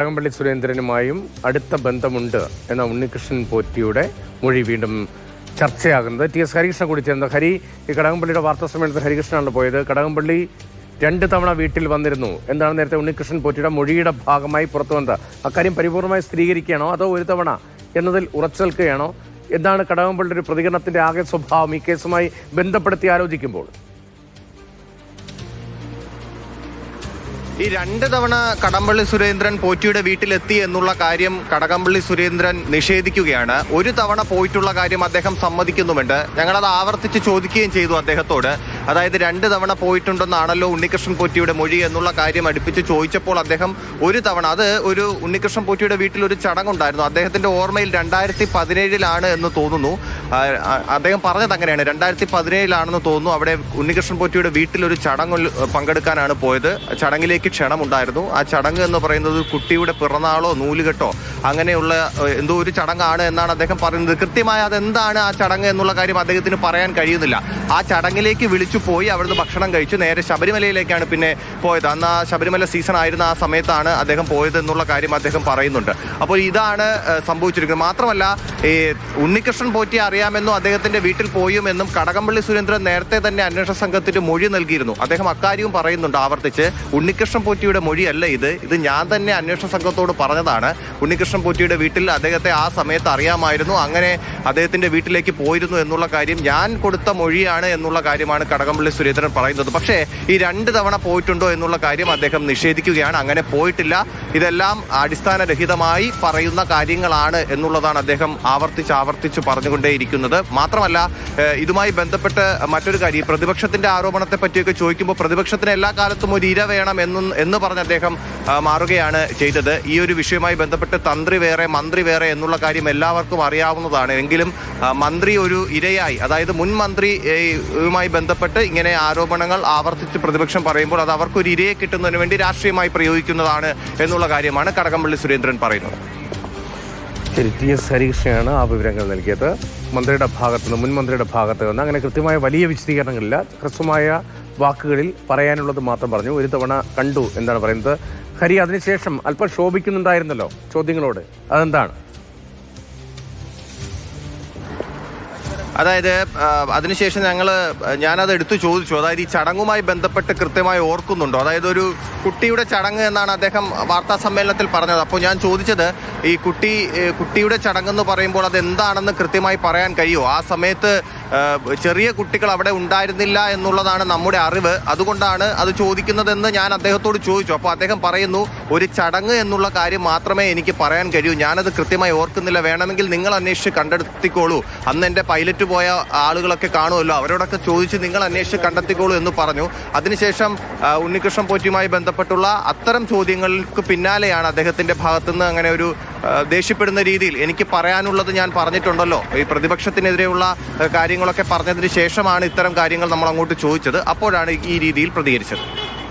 കടകംപള്ളി സുരേന്ദ്രനുമായും അടുത്ത ബന്ധമുണ്ട് എന്ന ഉണ്ണികൃഷ്ണൻ പോറ്റിയുടെ മൊഴി വീണ്ടും ചർച്ചയാകുന്നത്. ടി.എസ്. ഹരികൃഷ്ണൻ കൂടി ചേർന്നത്. ഈ കടകംപള്ളിയുടെ വാർത്താ സമ്മേളനത്തിൽ ഹരികൃഷ്ണനാണ് പോയത്. കടകംപള്ളി 2 തവണ വീട്ടിൽ വന്നിരുന്നു എന്താണ് നേരത്തെ ഉണ്ണികൃഷ്ണൻ പോറ്റിയുടെ മൊഴിയുടെ ഭാഗമായി പുറത്തു വന്നത്? അക്കാര്യം പരിപൂർണമായി സ്ഥിരീകരിക്കുകയാണോ അതോ ഒരു തവണ എന്നതിൽ ഉറച്ചു നിൽക്കുകയാണോ? എന്താണ് കടകംപള്ളിയുടെ ഒരു പ്രതികരണത്തിന്റെ ആകെ സ്വഭാവം ഈ കേസുമായി ബന്ധപ്പെടുത്തി ആലോചിക്കുമ്പോൾ? ഈ 2 തവണ കടകംപള്ളി സുരേന്ദ്രൻ പോറ്റിയുടെ വീട്ടിലെത്തി എന്നുള്ള കാര്യം കടകംപള്ളി സുരേന്ദ്രൻ നിഷേധിക്കുകയാണ്. ഒരു തവണ പോയിട്ടുള്ള കാര്യം അദ്ദേഹം സമ്മതിക്കുന്നുമുണ്ട്. ഞങ്ങളത് ആവർത്തിച്ച് ചോദിക്കുകയും ചെയ്തു അദ്ദേഹത്തോട്. അതായത് 2 തവണ പോയിട്ടുണ്ടെന്നാണല്ലോ ഉണ്ണികൃഷ്ണൻ പോറ്റിയുടെ മൊഴി എന്നുള്ള കാര്യം അടുപ്പിച്ച് ചോദിച്ചപ്പോൾ അദ്ദേഹം ഒരു തവണ, അത് ഒരു ഉണ്ണികൃഷ്ണൻ പോറ്റിയുടെ വീട്ടിൽ ഒരു ചടങ്ങുണ്ടായിരുന്നു. അദ്ദേഹത്തിന്റെ ഓർമ്മയിൽ 2017 എന്ന് തോന്നുന്നു. അദ്ദേഹം പറഞ്ഞത് അങ്ങനെയാണ്, 2017 തോന്നുന്നു. അവിടെ ഉണ്ണികൃഷ്ണൻ പോറ്റിയുടെ വീട്ടിൽ ഒരു ചടങ്ങിൽ പങ്കെടുക്കാനാണ് പോയത്. ചടങ്ങിലേക്ക് ക്ഷണമുണ്ടായിരുന്നു. ആ ചടങ്ങ് എന്ന് പറയുന്നത് കുട്ടിയുടെ പിറന്നാളോ നൂലുകെട്ടോ അങ്ങനെയുള്ള എന്തോ ഒരു ചടങ്ങാണ് എന്നാണ് അദ്ദേഹം പറയുന്നത്. കൃത്യമായി അതെന്താണ് ആ ചടങ്ങ് എന്നുള്ള കാര്യം അദ്ദേഹത്തിന് പറയാൻ കഴിയുന്നില്ല. ആ ചടങ്ങിലേക്ക് വിളിച്ചു പോയി, അവിടുന്ന് ഭക്ഷണം കഴിച്ചു നേരെ ശബരിമലയിലേക്കാണ് പിന്നെ പോയത്. അന്ന് ആ ശബരിമല സീസൺ ആയിരുന്ന ആ സമയത്താണ് അദ്ദേഹം പോയത് എന്നുള്ള കാര്യം അദ്ദേഹം പറയുന്നുണ്ട്. അപ്പോൾ ഇതാണ് സംഭവിച്ചിരിക്കുന്നത്. മാത്രമല്ല, ഈ ഉണ്ണികൃഷ്ണൻ പോറ്റിയെ അറിയാമെന്നും അദ്ദേഹത്തിന്റെ വീട്ടിൽ പോയുമെന്നും കടകംപള്ളി സുരേന്ദ്രൻ നേരത്തെ തന്നെ അന്വേഷണ സംഘത്തിന് മൊഴി നൽകിയിരുന്നു. അദ്ദേഹം അക്കാര്യവും പറയുന്നുണ്ട് ആവർത്തിച്ച്. ഉണ്ണികൃഷ്ണൻ പോറ്റിയുടെ മൊഴിയല്ല ഇത് ഞാൻ തന്നെ അന്വേഷണ സംഘത്തോട് പറഞ്ഞതാണ്. ഉണ്ണികൃഷ്ണൻ പോറ്റിയുടെ വീട്ടിൽ അദ്ദേഹത്തെ ആ സമയത്ത് അറിയാമായിരുന്നു, അങ്ങനെ അദ്ദേഹത്തിന്റെ വീട്ടിലേക്ക് പോയിരുന്നു എന്നുള്ള കാര്യം ഞാൻ കൊടുത്ത മൊഴിയാണ് എന്നുള്ള കാര്യമാണ് കടകംപള്ളി സുരേന്ദ്രൻ പറയുന്നത്. പക്ഷേ ഈ 2 തവണ പോയിട്ടുണ്ടോ എന്നുള്ള കാര്യം അദ്ദേഹം നിഷേധിക്കുകയാണ്. അങ്ങനെ പോയിട്ടില്ല, ഇതെല്ലാം അടിസ്ഥാനരഹിതമായി പറയുന്ന കാര്യങ്ങളാണ് എന്നുള്ളതാണ് അദ്ദേഹം ആവർത്തിച്ച് പറഞ്ഞുകൊണ്ടേയിരിക്കുന്നത്. മാത്രമല്ല, ഇതുമായി ബന്ധപ്പെട്ട് മറ്റൊരു കാര്യം, പ്രതിപക്ഷത്തിന്റെ ആരോപണത്തെ പറ്റിയൊക്കെ ചോദിക്കുമ്പോൾ പ്രതിപക്ഷത്തിന് എല്ലാ കാലത്തും ഒരു ഇര വേണം എന്ന് പറഞ്ഞ് അദ്ദേഹം മാറുകയാണ് ചെയ്തത്. ഈ ഒരു വിഷയവുമായി ബന്ധപ്പെട്ട് തന്ത്രി വേറെ മന്ത്രി വേറെ എന്നുള്ള കാര്യം എല്ലാവർക്കും അറിയാവുന്നതാണ്. എങ്കിലും മന്ത്രി ഒരു ഇരയായി, അതായത് മുൻ മന്ത്രിയുമായി ബന്ധപ്പെട്ട് ഇങ്ങനെ ആരോപണങ്ങൾ ആവർത്തിച്ച് പ്രതിപക്ഷം പറയുമ്പോൾ അത് അവർക്കൊരു ഇരയെ കിട്ടുന്നതിന് വേണ്ടി രാഷ്ട്രീയമായി പ്രയോഗിക്കുന്നതാണ് എന്നുള്ള കാര്യമാണ് കടകംപള്ളി സുരേന്ദ്രൻ പറയുന്നത്. ശരി, ടി.എസ്. ഹരികൃഷ്ണനാണ് ആ വിവരങ്ങൾ നൽകിയത്. മന്ത്രിയുടെ ഭാഗത്ത് നിന്ന്, മുൻ മന്ത്രിയുടെ ഭാഗത്ത് നിന്ന് അങ്ങനെ കൃത്യമായ വലിയ വിശദീകരണങ്ങളില്ല, ഹ്രസ്വമായ വാക്കുകളിൽ പറയാനുള്ളത് മാത്രം പറഞ്ഞു. ഒരു തവണ കണ്ടു എന്താണ് പറയുന്നത്. ഹരി, അതിനുശേഷം അല്പം ശോഭിക്കുന്നുണ്ടായിരുന്നല്ലോ ചോദ്യങ്ങളോട്, അതെന്താണ്? അതായത് അതിനുശേഷം ഞാനത് എടുത്തു ചോദിച്ചു. അതായത് ഈ ചടങ്ങുമായി ബന്ധപ്പെട്ട് കൃത്യമായി ഓർക്കുന്നുണ്ടോ? അതായത് ഒരു കുട്ടിയുടെ ചടങ്ങ് എന്നാണ് അദ്ദേഹം വാർത്താ സമ്മേളനത്തിൽ പറഞ്ഞത്. അപ്പോൾ ഞാൻ ചോദിച്ചത്, ഈ കുട്ടിയുടെ ചടങ്ങെന്ന് പറയുമ്പോൾ അത് എന്താണെന്ന് കൃത്യമായി പറയാൻ കഴിയുമോ? ആ സമയത്ത് ചെറിയ കുട്ടികൾ അവിടെ ഉണ്ടായിരുന്നില്ല എന്നുള്ളതാണ് നമ്മുടെ അറിവ്. അതുകൊണ്ടാണ് അത് ചോദിക്കുന്നതെന്ന് ഞാൻ അദ്ദേഹത്തോട് ചോദിച്ചു. അപ്പോൾ അദ്ദേഹം പറയുന്നു, ഒരു ചടങ്ങ് എന്നുള്ള കാര്യം മാത്രമേ എനിക്ക് പറയാൻ കഴിയൂ, ഞാനത് കൃത്യമായി ഓർക്കുന്നില്ല, വേണമെങ്കിൽ നിങ്ങൾ അന്വേഷിച്ച് കണ്ടെത്തിക്കോളൂ, അന്ന് എൻ്റെ പൈലറ്റ് പോയ ആളുകളൊക്കെ കാണുമല്ലോ, അവരോടൊക്കെ ചോദിച്ച് നിങ്ങൾ അന്വേഷിച്ച് കണ്ടെത്തിക്കോളൂ എന്ന് പറഞ്ഞു. അതിനുശേഷം ഉണ്ണികൃഷ്ണൻ പോറ്റിയുമായി ബന്ധപ്പെട്ടുള്ള അത്തരം ചോദ്യങ്ങൾക്ക് പിന്നാലെയാണ് അദ്ദേഹത്തിന്റെ ഭാഗത്തുനിന്ന് അങ്ങനെ ഒരു ദേഷ്യപ്പെടുന്ന രീതിയിൽ എനിക്ക് പറയാനുള്ളത് ഞാൻ പറഞ്ഞിട്ടുണ്ടല്ലോ, ഈ പ്രതിപക്ഷത്തിനെതിരെയുള്ള കാര്യങ്ങളൊക്കെ പറഞ്ഞതിന് ശേഷമാണ് ഇത്തരം കാര്യങ്ങൾ നമ്മൾ അങ്ങോട്ട് ചോദിച്ചത്. അപ്പോഴാണ് ഈ രീതിയിൽ പ്രതികരിച്ചത്.